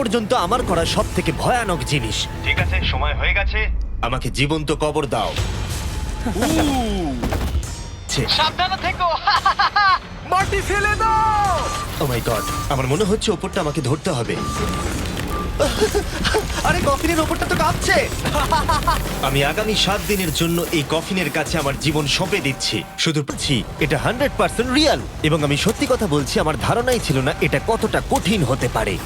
পর্যন্ত আমার করা সব থেকে ভয়ানক জিনিস। ঠিক আছে, সময় হয়ে গেছে, আমাকে জীবন্ত কবর দাও। সাবধানে থেকো। মাটি ফেলে দাও। ও মাই গড, আমার মনে হচ্ছে ওপরটা আমাকে ধরতে হবে। আরে কফিনের ওপরটা তো কাঁপছে। আমি আগামী 7 দিনের জন্য এই কফিনের কাছে আমার জীবন সঁপে দিচ্ছি। শুধু বলছি এটা 100% রিয়েল, এবং আমি সত্যি কথা বলছি, আমার ধারণাই ছিল না এটা কতটা কঠিন হতে পারে।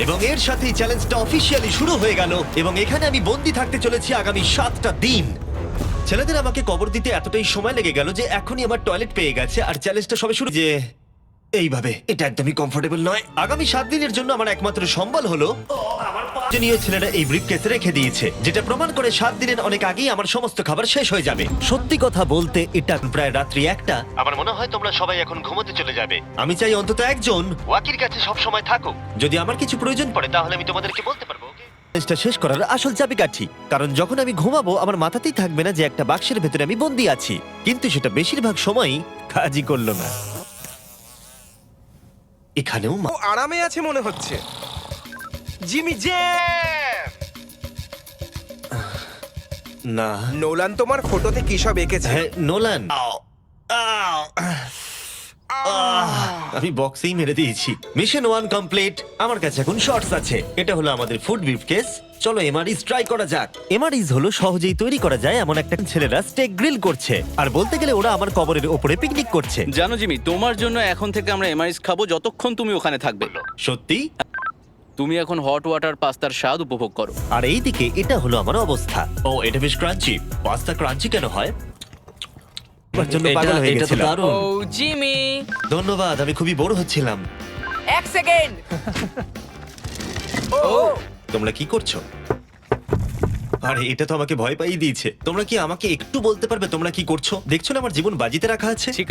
এবং এর সাথেই চ্যালেঞ্জটা অফিসিয়ালি শুরু হয়ে গেল, এবং এখানে আমি বন্দি থাকতে চলেছি আগামী 7টা দিন। ছেলেদের আমাকে কবর দিতে এতটাই সময় লেগে গেল যে এখনই আমার টয়লেট পেয়ে গেছে, আর চ্যালেঞ্জটা সবে শুরু। যে এইভাবে এটা একদমই কমফোর্টেবল নয়। আগামী 7 দিনের জন্য আমার একমাত্র সম্বল হলো প্রয়োজনীয় ছেলেরা এই ব্রিফকেসে রেখে দিয়েছে, যেটা প্রমাণ করে 7 দিনের অনেক আগেই আমার সমস্ত খাবার শেষ হয়ে যাবে। সত্যি কথা বলতে এটা প্রায় রাত্রি 1টা। আমার মনে হয় তোমরা সবাই এখন ঘুমোতে চলে যাবে। আমি চাই অন্তত একজন ওয়াকির কাছে সব সময় থাকুক। যদি আমার কিছু প্রয়োজন পড়ে তাহলে আমি তোমাদেরকে বলতে পারবো। চ্যালেঞ্জটা শেষ করার আসল চাবিকাঠি, কারণ যখন আমি ঘুমাবো আমার মাথাতেই থাকবে না যে একটা বাক্সের ভেতরে আমি বন্দি আছি। কিন্তু সেটা বেশিরভাগ সময়ই কাজই করলো না। এখানেও ও আরামে আছে মনে হচ্ছে। জিমি জে না। নোলান তোমার ফটোতে কি সব এঁকেছে? হ্যাঁ, নোলান। আমি বক্সেই মেরে দিয়েছি। Mission 1 complete. আমার কাছে এখন শর্টস আছে। এটা হলো আমাদের ফুড ব্রিফকেস। চলো এমআরইস ট্রাই করা যাক। এমআরইস হলো সহজেই তৈরি করা যায় এমন একটা, ছেলেরা স্টেক গ্রিল করছে, আর বলতে গেলে ওরা আমার কবরের ওপরে পিকনিক করছে। জানো জিমি, তোমার জন্য এখন থেকে আমরা এমআইস খাবো যতক্ষণ তুমি ওখানে থাকবে। সত্যি? তুমি এখন হট ওয়াটার পাস্তার স্বাদ উপভোগ করো। আর এইদিকে এটা হলো আমার অবস্থা। ও, এটা বেশ ক্রাঞ্চি। পাস্তা ক্রাঞ্চি কেন হয়? আমার জন্য পাগল হয়ে গেছিলাম। ও জিমি, ধন্যবাদ, আমি খুবই বোর হচ্ছিলাম। এক সেকেন্ড। ও তোমরা কি করছো? আরে এটা তো আমাকে ভয় পাইয়ে দিয়েছে। তোমরা কি আমাকে একটু বলতে পারবে তোমরা কি করছো? দেখছো না আমার জীবন বাজিতে রাখা আছে? ঠিক